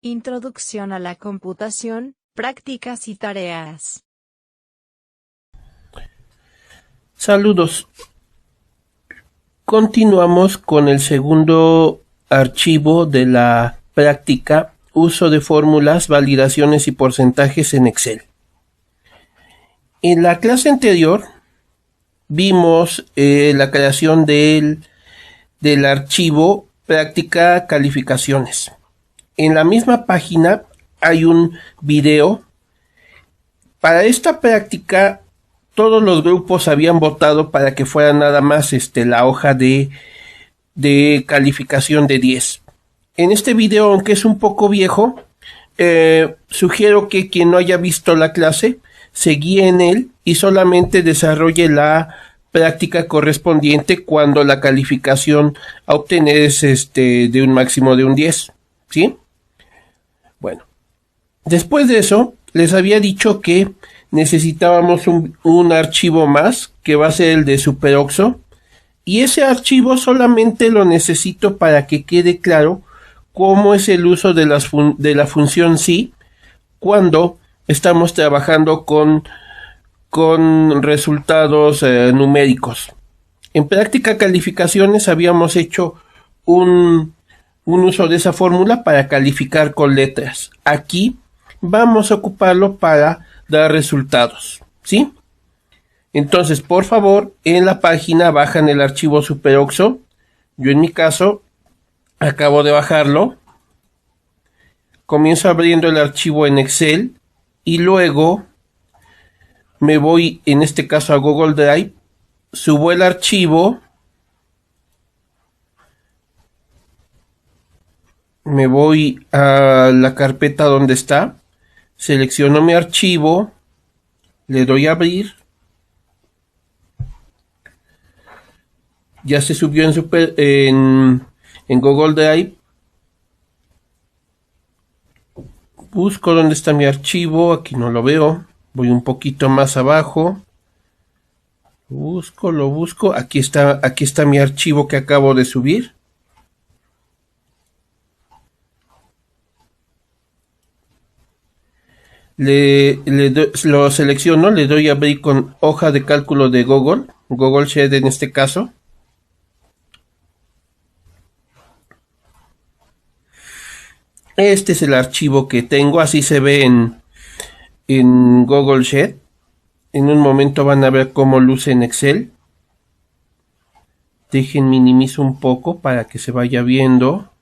Introducción a la computación, prácticas y tareas. Saludos. Continuamos con el segundo archivo de la práctica uso de fórmulas, validaciones y porcentajes en Excel. En la clase anterior vimos la creación del archivo práctica calificaciones. En la misma página hay un video. Para esta práctica todos los grupos habían votado para que fuera nada más la hoja de calificación de 10. En este video, aunque es un poco viejo, sugiero que quien no haya visto la clase se guíe en él y solamente desarrolle la práctica correspondiente cuando la calificación a obtener es de un máximo de un 10. ¿Sí? Bueno, después de eso les había dicho que necesitábamos un archivo más, que va a ser el de SuperOxo, y ese archivo solamente lo necesito para que quede claro cómo es el uso de la función sí cuando estamos trabajando con resultados numéricos. En práctica calificaciones habíamos hecho un uso de esa fórmula para calificar con letras. Aquí vamos a ocuparlo para dar resultados, ¿sí? Entonces, por favor, en la página bajan el archivo SuperOxo. Yo en mi caso acabo de bajarlo. Comienzo abriendo el archivo en Excel y luego me voy, en este caso, a Google Drive, subo el archivo, me voy a la carpeta donde está, selecciono mi archivo, le doy a abrir, ya se subió en Google Drive, busco dónde está mi archivo, aquí no lo veo, voy un poquito más abajo, lo busco, aquí está mi archivo que acabo de subir. Lo selecciono, le doy a abrir con hoja de cálculo de Google Sheet en este caso. Este es el archivo que tengo, así se ve en Google Sheet. En un momento van a ver cómo luce en Excel. Dejen minimizo un poco para que se vaya viendo.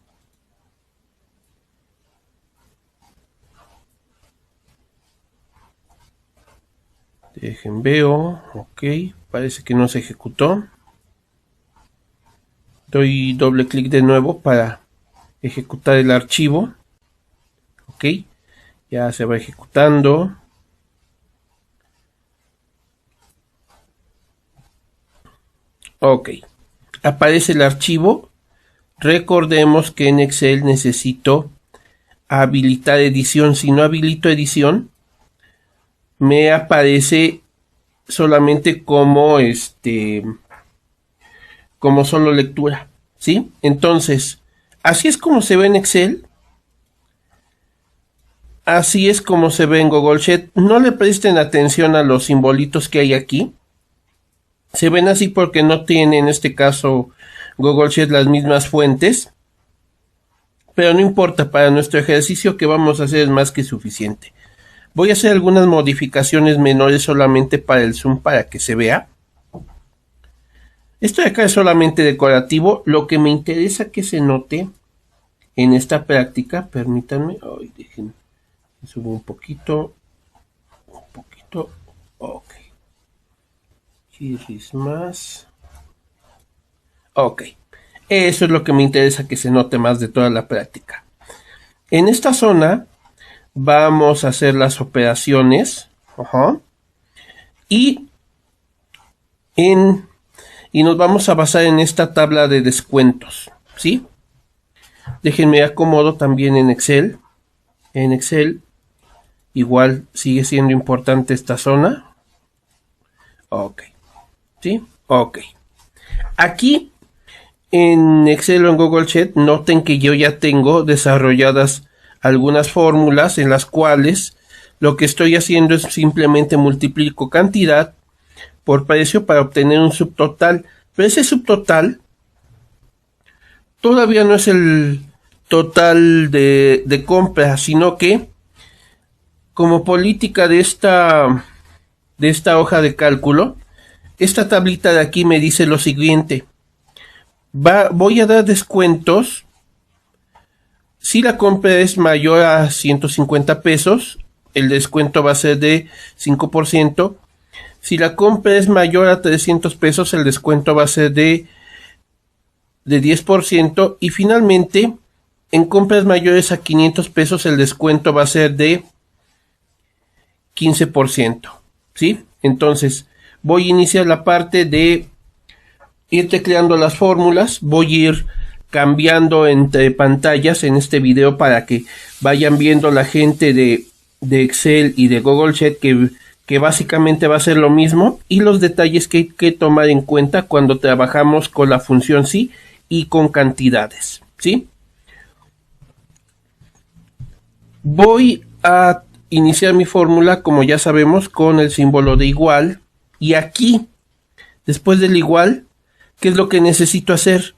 Dejen veo, ok, parece que no se ejecutó. Doy doble clic de nuevo para ejecutar el archivo. Ok, ya se va ejecutando. Ok, aparece el archivo. Recordemos que en Excel necesito habilitar edición. Si no habilito edición, me aparece solamente como como solo lectura, ¿sí? Entonces, así es como se ve en Excel. Así es como se ve en Google Sheet. No le presten atención a los simbolitos que hay aquí. Se ven así porque no tiene en este caso Google Sheet las mismas fuentes. Pero no importa, para nuestro ejercicio que vamos a hacer es más que suficiente. Voy a hacer algunas modificaciones menores solamente para el zoom para que se vea. Esto de acá es solamente decorativo. Lo que me interesa que se note en esta práctica, permítanme, déjenme, subo un poquito, ok, giris más, ok, eso es lo que me interesa que se note más de toda la práctica. En esta zona vamos a hacer las operaciones, y nos vamos a basar en esta tabla de descuentos, ¿sí? Déjenme acomodo también en Excel. En Excel igual sigue siendo importante esta zona. Ok, ¿sí? Ok. Aquí en Excel o en Google Sheet noten que yo ya tengo desarrolladas algunas fórmulas en las cuales lo que estoy haciendo es simplemente multiplico cantidad por precio para obtener un subtotal. Pero ese subtotal todavía no es el total de compra, sino que como política de esta hoja de cálculo, esta tablita de aquí me dice lo siguiente. Voy a dar descuentos si la compra es mayor a 150 pesos, el descuento va a ser de 5%. Si la compra es mayor a 300 pesos, el descuento va a ser de 10%. Y finalmente, en compras mayores a 500 pesos, el descuento va a ser de 15%. ¿Sí? Entonces, voy a iniciar la parte de ir tecleando las fórmulas. Voy a ir cambiando entre pantallas en este video para que vayan viendo la gente de Excel y de Google Sheet que básicamente va a ser lo mismo, y los detalles que hay que tomar en cuenta cuando trabajamos con la función sí y con cantidades, ¿sí? Voy a iniciar mi fórmula, como ya sabemos, con el símbolo de igual, y aquí, después del igual, ¿qué es lo que necesito hacer?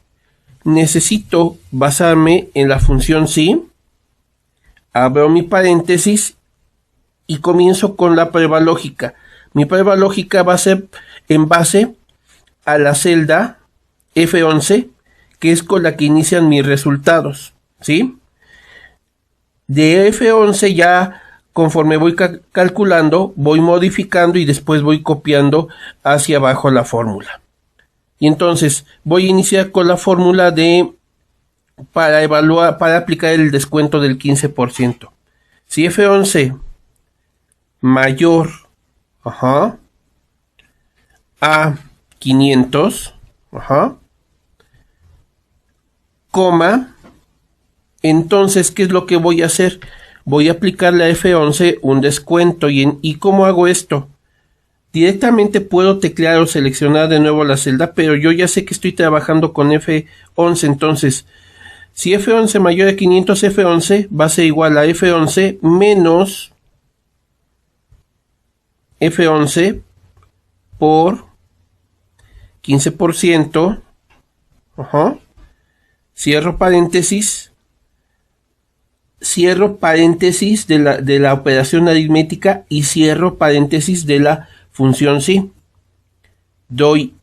Necesito basarme en la función sí, abro mi paréntesis y comienzo con la prueba lógica. Mi prueba lógica va a ser en base a la celda F11, que es con la que inician mis resultados, ¿sí? De F11 ya, conforme voy calculando, voy modificando y después voy copiando hacia abajo la fórmula. Y entonces voy a iniciar con la fórmula para aplicar el descuento del 15%. Si F11 mayor a 500, coma, entonces, ¿qué es lo que voy a hacer? Voy a aplicarle a F11 un descuento. ¿Y cómo hago esto? Directamente puedo teclear o seleccionar de nuevo la celda, pero yo ya sé que estoy trabajando con F11, entonces, si F11 mayor a 500, F11 va a ser igual a F11 menos F11 por 15%, cierro paréntesis de la operación aritmética y cierro paréntesis de la función sí. Doy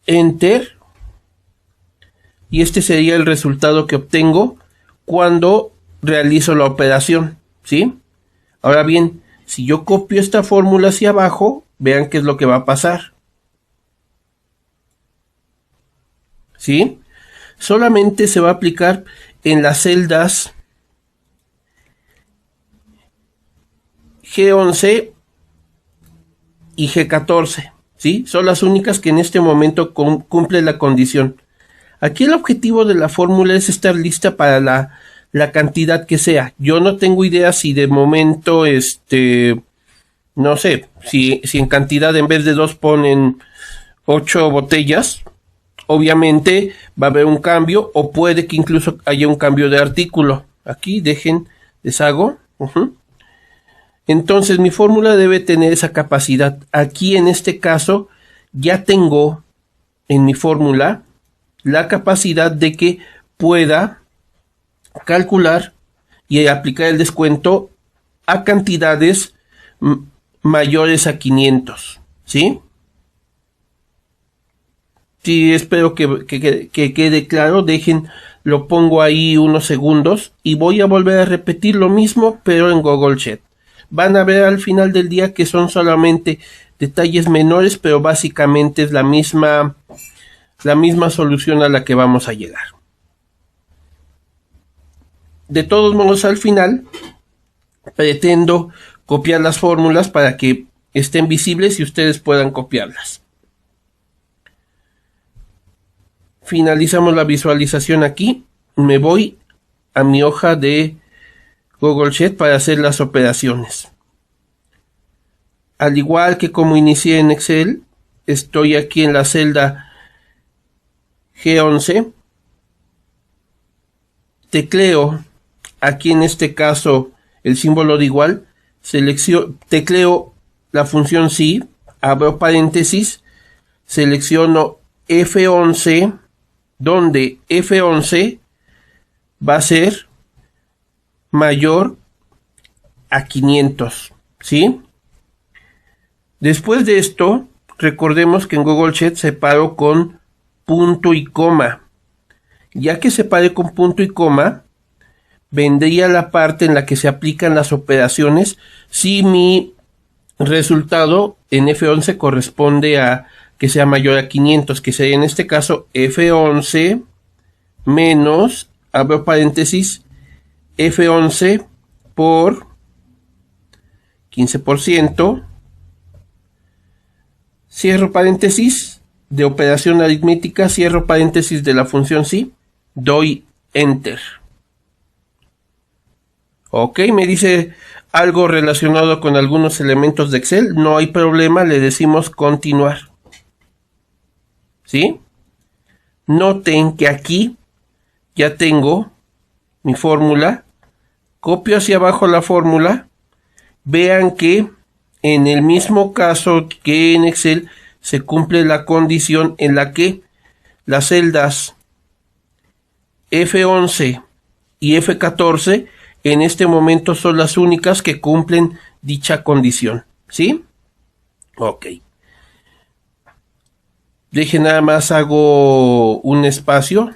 enter y este sería el resultado que obtengo cuando realizo la operación, ¿sí? Ahora bien, si yo copio esta fórmula hacia abajo, vean qué es lo que va a pasar, ¿sí? Solamente se va a aplicar en las celdas G11 y G14, ¿sí? Son las únicas que en este momento cumplen la condición. Aquí el objetivo de la fórmula es estar lista para la cantidad que sea. Yo no tengo idea si de momento, no sé, si en cantidad en vez de 2 ponen 8 botellas, obviamente va a haber un cambio, o puede que incluso haya un cambio de artículo. Aquí deshago. Entonces mi fórmula debe tener esa capacidad. Aquí en este caso ya tengo en mi fórmula la capacidad de que pueda calcular y aplicar el descuento a cantidades mayores a 500, ¿sí? Sí, espero que quede claro. Lo pongo ahí unos segundos y voy a volver a repetir lo mismo, pero en Google Sheet. Van a ver al final del día que son solamente detalles menores, pero básicamente es la misma solución a la que vamos a llegar. De todos modos, al final pretendo copiar las fórmulas para que estén visibles y ustedes puedan copiarlas. Finalizamos la visualización aquí. Me voy a mi hoja de Google Sheet para hacer las operaciones. Al igual que como inicié en Excel, estoy aquí en la celda G11. Tecleo aquí en este caso el símbolo de igual, tecleo la función sí, abro paréntesis, selecciono F11, donde F11 va a ser mayor a 500, ¿sí? Después de esto, recordemos que en Google Sheet separo con punto y coma. Ya que separé con punto y coma, vendría la parte en la que se aplican las operaciones si mi resultado en F11 corresponde a que sea mayor a 500, que sería en este caso F11 menos, abro paréntesis, F11 por 15%, cierro paréntesis, de operación aritmética, cierro paréntesis de la función sí, doy Enter. Ok, me dice algo relacionado con algunos elementos de Excel, no hay problema, le decimos continuar. ¿Sí? Noten que aquí ya tengo mi fórmula, copio hacia abajo la fórmula, vean que en el mismo caso que en Excel se cumple la condición en la que las celdas F11 y F14 en este momento son las únicas que cumplen dicha condición, ¿sí? Ok. Deje nada más, hago un espacio.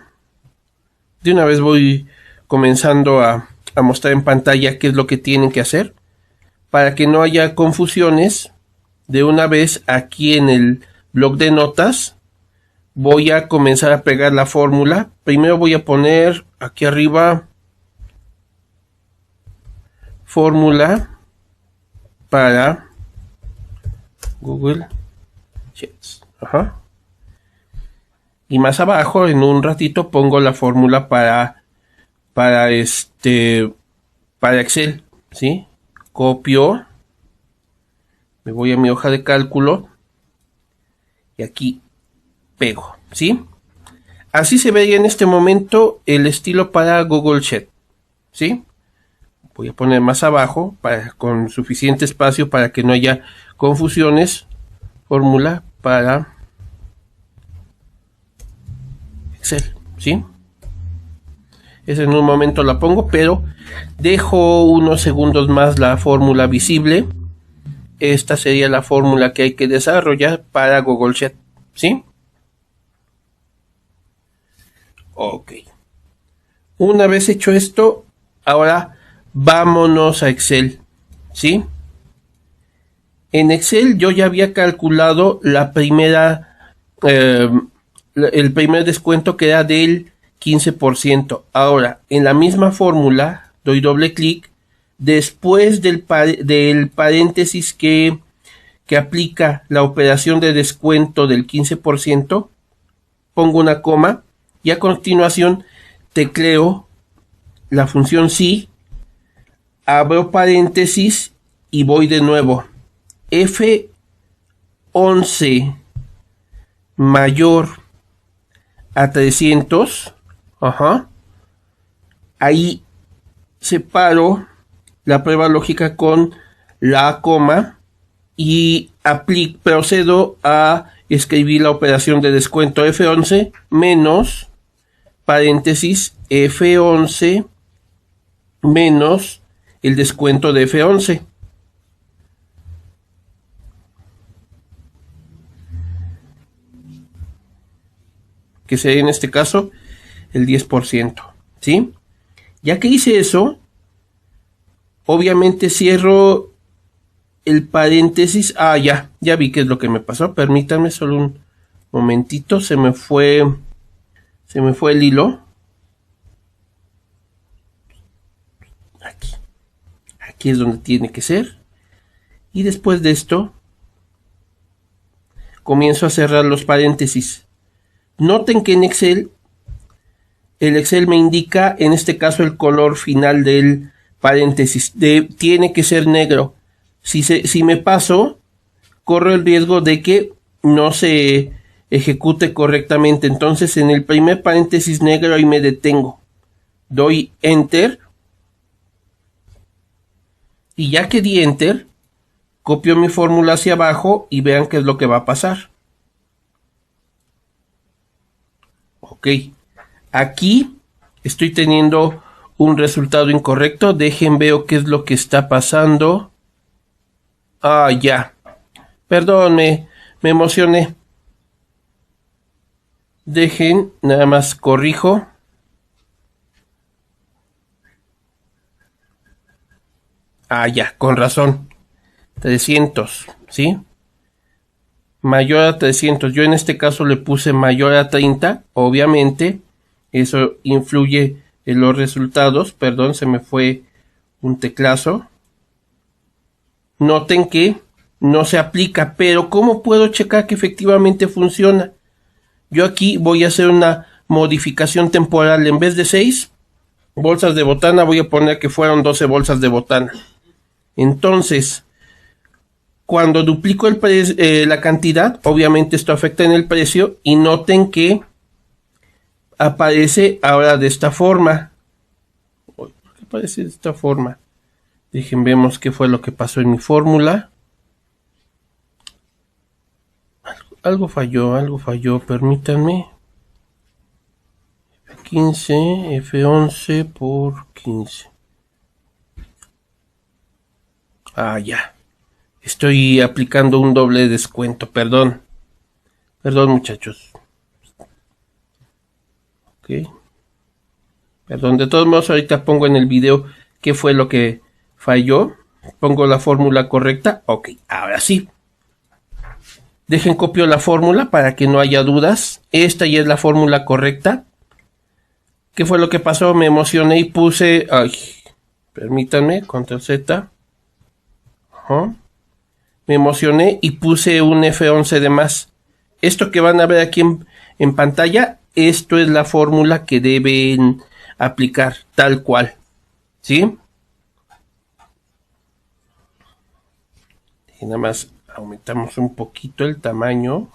De una vez voy comenzando a mostrar en pantalla qué es lo que tienen que hacer. Para que no haya confusiones, de una vez aquí en el bloc de notas voy a comenzar a pegar la fórmula. Primero voy a poner aquí arriba fórmula para Google Sheets. Ajá. Y más abajo, en un ratito, pongo la fórmula para Excel, ¿sí? Copio, me voy a mi hoja de cálculo y aquí pego, ¿sí? Así se vería en este momento el estilo para Google Sheet, ¿sí? Voy a poner más abajo con suficiente espacio para que no haya confusiones. Fórmula para Excel, ¿sí? Esa en un momento la pongo, pero dejo unos segundos más la fórmula visible. Esta sería la fórmula que hay que desarrollar para Google Sheet, ¿sí? Ok. Una vez hecho esto, ahora vámonos a Excel, ¿sí? En Excel yo ya había calculado la primera, el primer descuento que era del 15%. Ahora, en la misma fórmula, doy doble clic, después del paréntesis que aplica la operación de descuento del 15%, pongo una coma y a continuación tecleo la función sí, abro paréntesis y voy de nuevo. F11 mayor a 300, ajá, ahí separo la prueba lógica con la coma y procedo a escribir la operación de descuento F11 menos paréntesis F11 menos el descuento de F11. Que sería en este caso el 10%, ¿sí? Ya que hice eso, obviamente cierro el paréntesis. Ya vi qué es lo que me pasó. Permítanme solo un momentito, se me fue el hilo. Aquí es donde tiene que ser. Y después de esto, comienzo a cerrar los paréntesis. Noten que en Excel, el Excel me indica, en este caso, el color final del paréntesis. Tiene que ser negro. Si me paso, corro el riesgo de que no se ejecute correctamente. Entonces, en el primer paréntesis negro ahí me detengo. Doy Enter Y ya que di enter, copio mi fórmula hacia abajo y vean qué es lo que va a pasar. Ok, aquí estoy teniendo un resultado incorrecto. Dejen veo qué es lo que está pasando. Ah, ya. Perdón, me emocioné. Dejen, nada más corrijo. Ah, ya, con razón. 300, ¿sí? Mayor a 300. Yo en este caso le puse mayor a 30. Obviamente, eso influye en los resultados. Perdón, se me fue un teclazo. Noten que no se aplica, pero ¿cómo puedo checar que efectivamente funciona? Yo aquí voy a hacer una modificación temporal. En vez de 6 bolsas de botana, voy a poner que fueron 12 bolsas de botana. Entonces, cuando duplico la cantidad, obviamente esto afecta en el precio, y noten que aparece ahora de esta forma. ¿Por qué aparece de esta forma? Dejen, vemos qué fue lo que pasó en mi fórmula. Algo falló, permítanme. F15, F11 por 15. Ah, ya. Estoy aplicando un doble descuento, perdón. Perdón, muchachos. Ok. Perdón, de todos modos ahorita pongo en el video qué fue lo que falló. Pongo la fórmula correcta. Ok, ahora sí. Dejen copio la fórmula para que no haya dudas. Esta ya es la fórmula correcta. ¿Qué fue lo que pasó? Me emocioné y puse... Ay, permítanme, control Z. Ajá. Me emocioné y puse un F11 de más. Esto que van a ver aquí en pantalla, esto es la fórmula que deben aplicar tal cual. ¿Sí? Y nada más aumentamos un poquito el tamaño.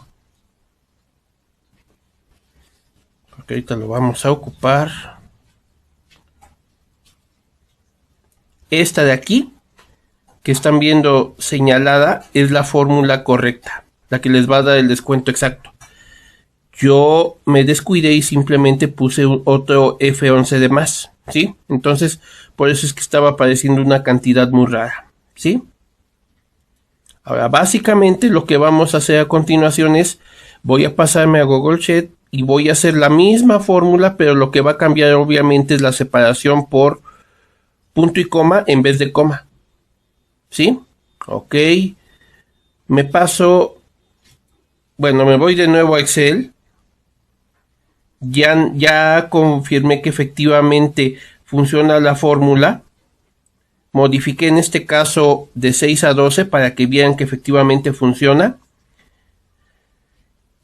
Porque ahorita lo vamos a ocupar. Esta de aquí, que están viendo señalada, es la fórmula correcta, la que les va a dar el descuento exacto. Yo me descuidé y simplemente puse otro F11 de más, ¿sí? Entonces, por eso es que estaba apareciendo una cantidad muy rara, ¿sí? Ahora, básicamente lo que vamos a hacer a continuación es, voy a pasarme a Google Sheet y voy a hacer la misma fórmula, pero lo que va a cambiar obviamente es la separación por punto y coma en vez de coma, ¿sí? Ok, me paso, bueno, me voy de nuevo a Excel. Ya confirmé que efectivamente funciona la fórmula. Modifiqué en este caso de 6 a 12 para que vean que efectivamente funciona.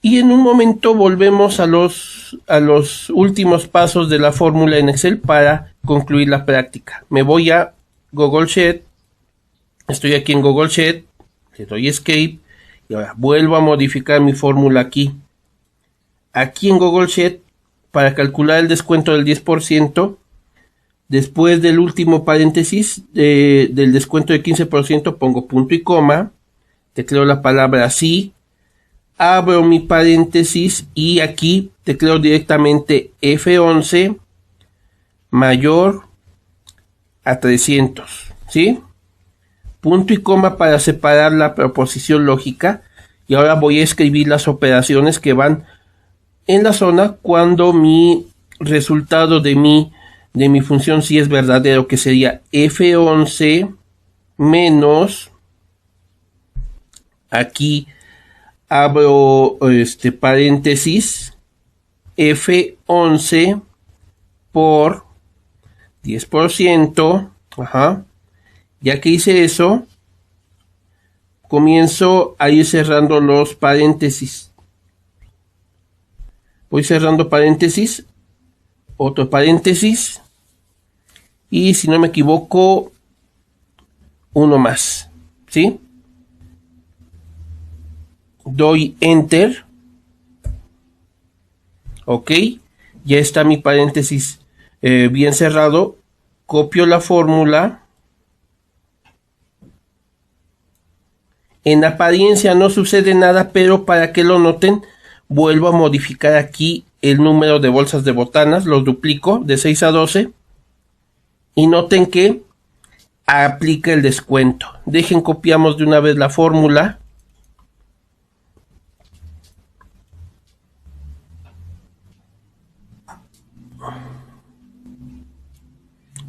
Y en un momento volvemos a los últimos pasos de la fórmula en Excel para concluir la práctica. Me voy a Google Sheet. Estoy aquí en Google Sheet. Le doy Escape. Y ahora vuelvo a modificar mi fórmula aquí. Aquí en Google Sheet, para calcular el descuento del 10%, después del último paréntesis del descuento de 15%, pongo punto y coma, tecleo la palabra sí, abro mi paréntesis y aquí tecleo directamente F11 mayor a 300, ¿sí? Punto y coma para separar la proposición lógica, y ahora voy a escribir las operaciones que van en la zona cuando mi resultado de mi función sí es verdadero, que sería F11 menos, aquí abro paréntesis, F11 por 10%, ajá. Ya que hice eso, comienzo a ir cerrando los paréntesis. Voy cerrando paréntesis, otro paréntesis, y si no me equivoco, uno más, ¿sí? Doy Enter. Ok, ya está mi paréntesis bien cerrado. Copio la fórmula. En apariencia no sucede nada, pero para que lo noten, vuelvo a modificar aquí el número de bolsas de botanas, los duplico de 6 a 12 y noten que aplica el descuento. Dejen, copiamos de una vez la fórmula.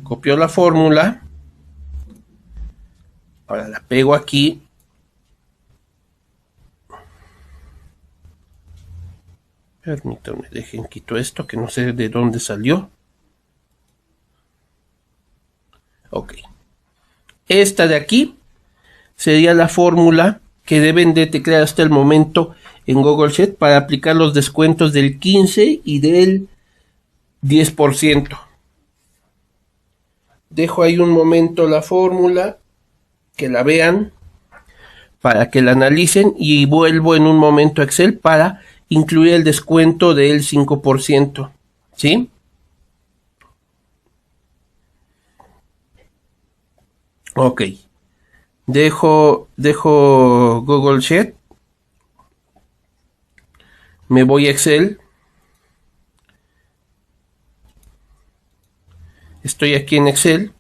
Copio la fórmula. Ahora la pego aquí. Permítanme, dejen, quito esto que no sé de dónde salió. Ok. Esta de aquí sería la fórmula que deben de teclear hasta el momento en Google Sheet para aplicar los descuentos del 15 y del 10%. Dejo ahí un momento la fórmula, que la vean, para que la analicen y vuelvo en un momento a Excel para incluir el descuento del 5%. ¿Sí? Ok. Dejo Google Sheet. Me voy a Excel. Estoy aquí en Excel.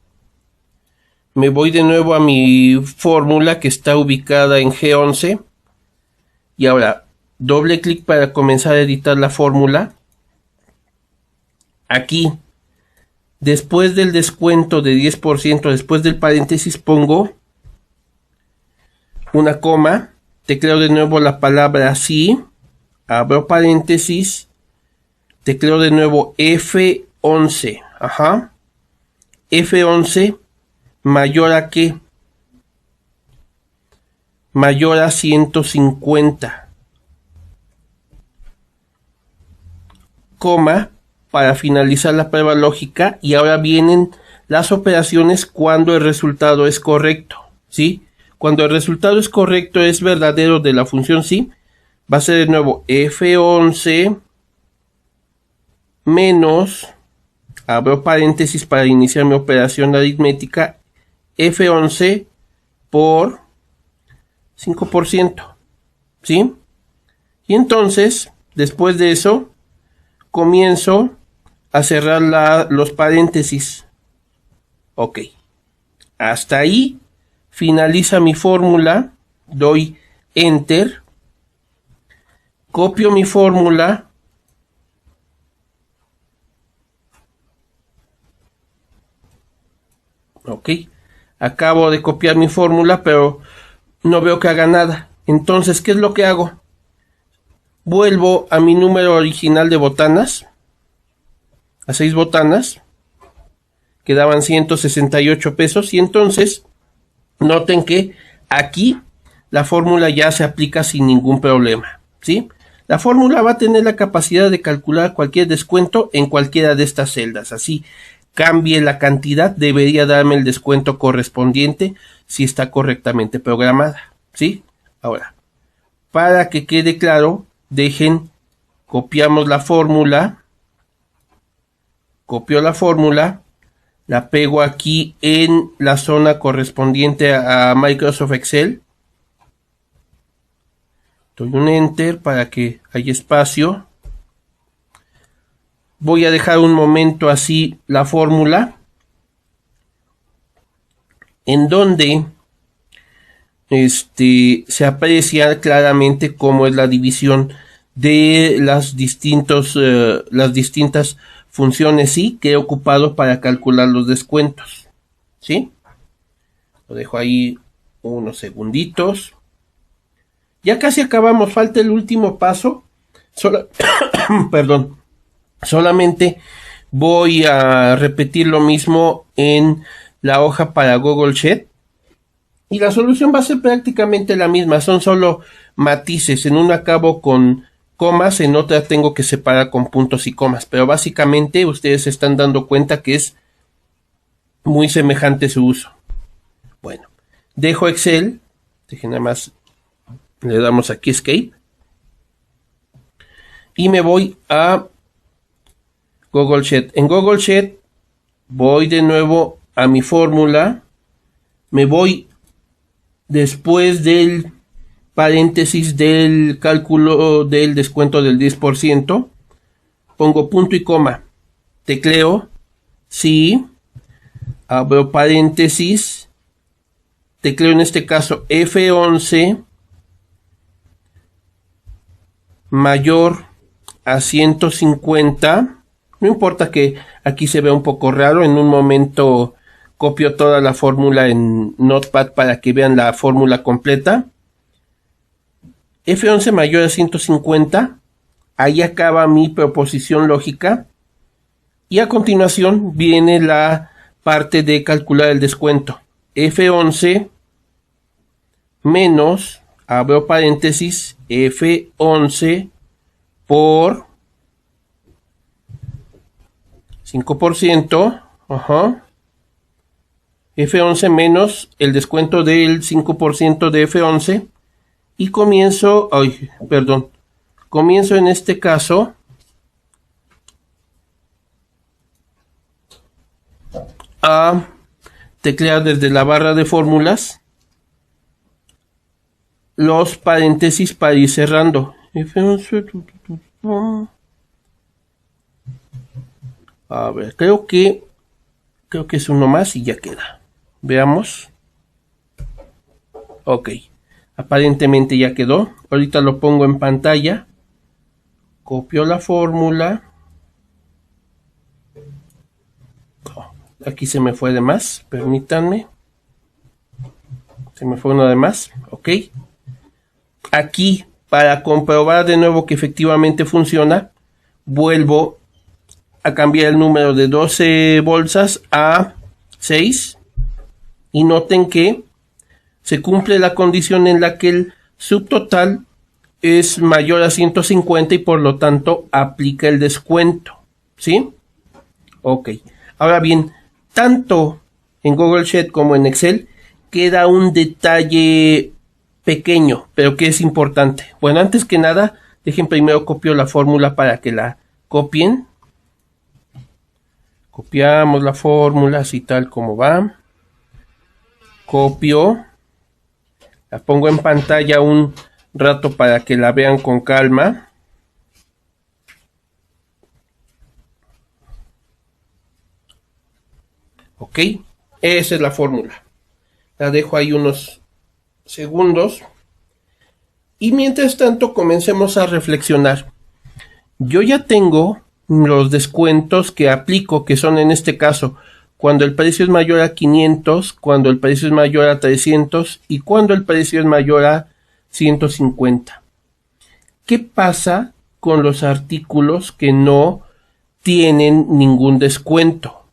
Me voy de nuevo a mi fórmula que está ubicada en G11. Y ahora, doble clic para comenzar a editar la fórmula. Aquí, después del descuento de 10%, después del paréntesis, pongo una coma. Tecleo de nuevo la palabra sí. Abro paréntesis. Tecleo de nuevo F11. Ajá. F11 mayor a ¿qué? Mayor a 150. Coma para finalizar la prueba lógica y ahora vienen las operaciones cuando el resultado es correcto, ¿sí? Cuando el resultado es correcto, es verdadero de la función sí, va a ser de nuevo F11 menos, abro paréntesis para iniciar mi operación aritmética, F11 por 5%, ¿sí? Y entonces, después de eso, comienzo a cerrar los paréntesis. Ok. Hasta ahí finaliza mi fórmula. Doy Enter. Copio mi fórmula. Ok. Acabo de copiar mi fórmula, pero no veo que haga nada. Entonces, ¿qué es lo que hago? Vuelvo a mi número original de botanas. A 6 botanas. Que daban 168 pesos. Y entonces, noten que aquí la fórmula ya se aplica sin ningún problema, ¿sí? La fórmula va a tener la capacidad de calcular cualquier descuento en cualquiera de estas celdas. Así cambie la cantidad, debería darme el descuento correspondiente si está correctamente programada, ¿sí? Ahora, para que quede claro, dejen, copiamos la fórmula, copio la fórmula, la pego aquí en la zona correspondiente a Microsoft Excel. Doy un Enter para que haya espacio. Voy a dejar un momento así la fórmula, en donde se aprecia claramente cómo es la división de las distintas funciones sí que he ocupado para calcular los descuentos, ¿sí? Lo dejo ahí unos segunditos. Ya casi acabamos, falta el último paso. Perdón. Solamente voy a repetir lo mismo en la hoja para Google Sheet. Y la solución va a ser prácticamente la misma. Son solo matices. En una acabo con comas, en otra tengo que separar con puntos y comas. Pero básicamente ustedes se están dando cuenta que es muy semejante su uso. Bueno, dejo Excel. Dejen nada más. Le damos aquí Escape. Y me voy a Google Sheet. En Google Sheet voy de nuevo a mi fórmula. Me voy después del paréntesis del cálculo del descuento del 10%, pongo punto y coma, tecleo, sí, abro paréntesis, tecleo en este caso F11 mayor a 150, no importa que aquí se vea un poco raro, en un momento copio toda la fórmula en Notepad para que vean la fórmula completa. F11 mayor a 150, ahí acaba mi proposición lógica y a continuación viene la parte de calcular el descuento. F11 menos, abro paréntesis, F11 por 5%, F11 menos el descuento del 5% de F11 y comienzo en este caso a teclear desde la barra de fórmulas los paréntesis para ir cerrando. F11, a ver, creo que es uno más y ya queda. Veamos. Ok, aparentemente ya quedó. Ahorita lo pongo en pantalla. Copio la fórmula. Aquí se me fue de más, permítanme. Se me fue uno de más, ok. Aquí, para comprobar de nuevo que efectivamente funciona, vuelvo a cambiar el número de 12 bolsas a 6. Y noten que se cumple la condición en la que el subtotal es mayor a 150 y por lo tanto aplica el descuento, ¿sí? Ok, ahora bien, tanto en Google Sheet como en Excel queda un detalle pequeño, pero que es importante. Bueno, antes que nada, dejen primero copio la fórmula para que la copien. Copiamos la fórmula así tal como va. Copio. La pongo en pantalla un rato para que la vean con calma. Ok, esa es la fórmula. La dejo ahí unos segundos. Y mientras tanto comencemos a reflexionar. Yo ya tengo los descuentos que aplico, que son en este caso cuando el precio es mayor a 500, cuando el precio es mayor a 300 y cuando el precio es mayor a 150. ¿Qué pasa con los artículos que no tienen ningún descuento?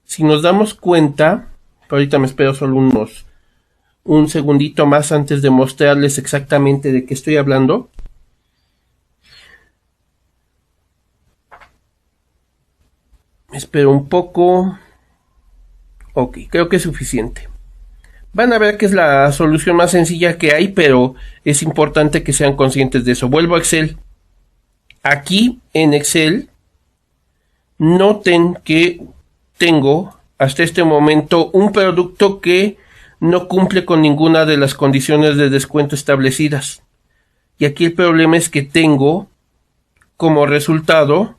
Si nos damos cuenta, ahorita me espero solo un segundito más antes de mostrarles exactamente de qué estoy hablando. Me espero un poco. Ok, creo que es suficiente. Van a ver que es la solución más sencilla que hay, pero es importante que sean conscientes de eso. Vuelvo a Excel. Aquí en Excel, noten que tengo hasta este momento un producto que no cumple con ninguna de las condiciones de descuento establecidas. Y aquí el problema es que tengo como resultado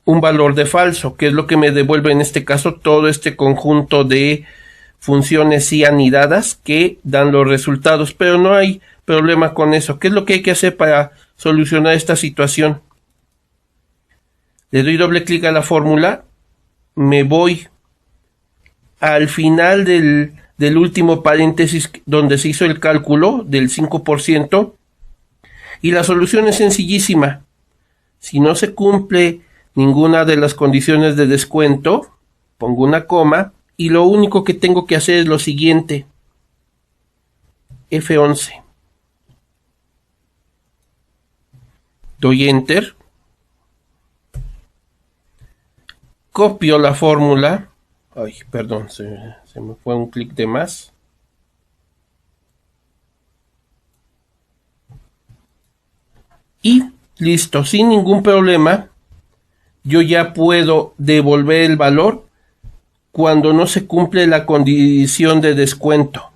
un valor de falso, que es lo que me devuelve en este caso todo este conjunto de funciones y anidadas que dan los resultados, pero no hay problema con eso. ¿Qué es lo que hay que hacer para solucionar esta situación? Le doy doble clic a la fórmula, me voy al final del último paréntesis donde se hizo el cálculo del 5% y la solución es sencillísima. Si no se cumple ninguna de las condiciones de descuento, pongo una coma y lo único que tengo que hacer es lo siguiente. F11. Doy Enter. Copio la fórmula. Ay, perdón, se me fue un clic de más. Y listo, sin ningún problema, yo ya puedo devolver el valor cuando no se cumple la condición de descuento.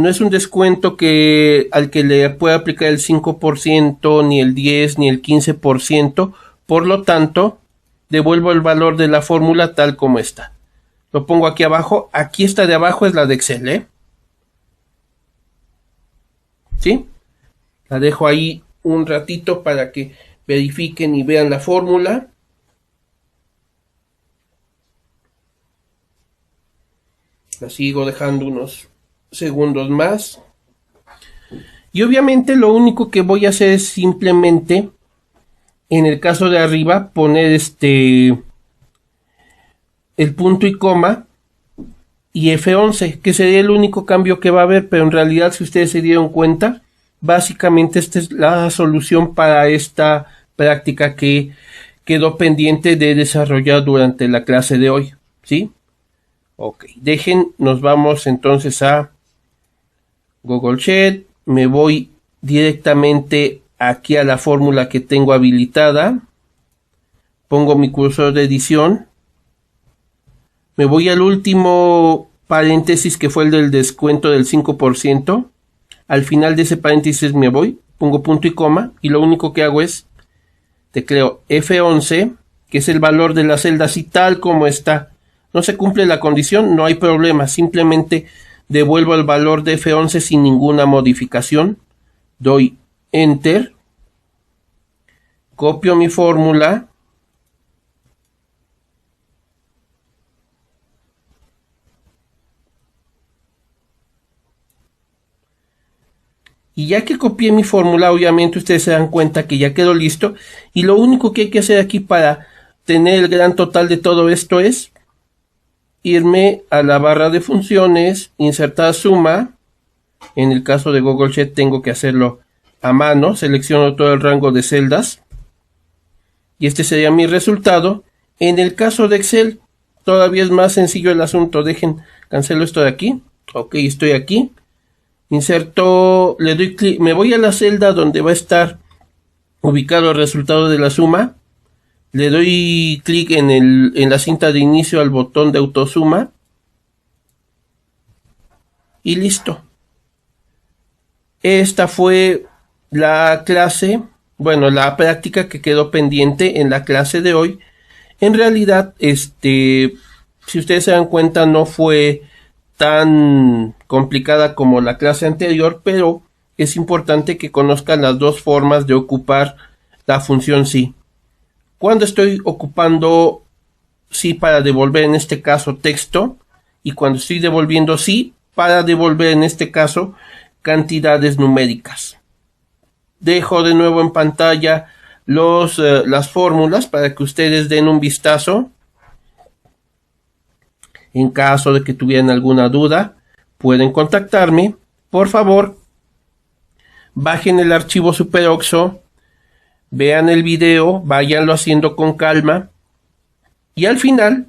no es un descuento al que le pueda aplicar el 5%, ni el 10%, ni el 15%. Por lo tanto, devuelvo el valor de la fórmula tal como está. Lo pongo aquí abajo. Aquí esta de abajo es la de Excel, ¿eh? ¿Sí? La dejo ahí un ratito para que verifiquen y vean la fórmula. La sigo dejando unos segundos más. Y obviamente lo único que voy a hacer es simplemente, en el caso de arriba, poner el punto y coma y F11, que sería el único cambio que va a haber, pero en realidad, si ustedes se dieron cuenta, básicamente esta es la solución para esta práctica que quedó pendiente de desarrollar durante la clase de hoy, ¿sí? Ok, nos vamos entonces a Google Sheet, me voy directamente aquí a la fórmula que tengo habilitada, pongo mi cursor de edición, me voy al último paréntesis que fue el del descuento del 5%, al final de ese paréntesis me voy, pongo punto y coma y lo único que hago es tecleo F11, que es el valor de la celda así tal como está. No se cumple la condición, no hay problema, simplemente devuelvo el valor de F11 sin ninguna modificación, doy Enter, copio mi fórmula, y ya que copié mi fórmula, obviamente ustedes se dan cuenta que ya quedó listo, y lo único que hay que hacer aquí para tener el gran total de todo esto es irme a la barra de funciones, insertar suma. En el caso de Google Sheet tengo que hacerlo a mano, selecciono todo el rango de celdas y este sería mi resultado. En el caso de Excel todavía es más sencillo el asunto. Cancelo esto de aquí. Ok, estoy aquí, inserto, le doy clic, me voy a la celda donde va a estar ubicado el resultado de la suma. Le doy clic en la cinta de inicio al botón de autosuma. Y listo. Esta fue la clase, la práctica que quedó pendiente en la clase de hoy. En realidad, si ustedes se dan cuenta, no fue tan complicada como la clase anterior, pero es importante que conozcan las dos formas de ocupar la función sí. Cuando estoy ocupando sí para devolver en este caso texto y cuando estoy devolviendo sí para devolver en este caso cantidades numéricas. Dejo de nuevo en pantalla las fórmulas para que ustedes den un vistazo. En caso de que tuvieran alguna duda, pueden contactarme. Por favor, bajen el archivo SuperOxo. Vean el video, váyanlo haciendo con calma y al final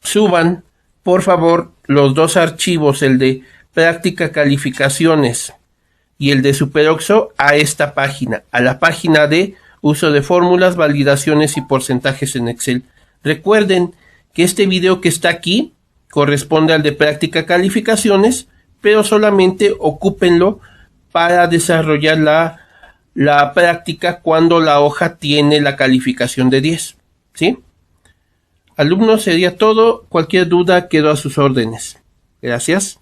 suban, por favor, los dos archivos, el de práctica calificaciones y el de SuperOxo, a esta página, a la página de uso de fórmulas, validaciones y porcentajes en Excel. Recuerden que este video que está aquí corresponde al de práctica calificaciones, pero solamente ocúpenlo para desarrollar la práctica cuando la hoja tiene la calificación de 10, ¿sí? Alumnos, sería todo. Cualquier duda quedo a sus órdenes. Gracias.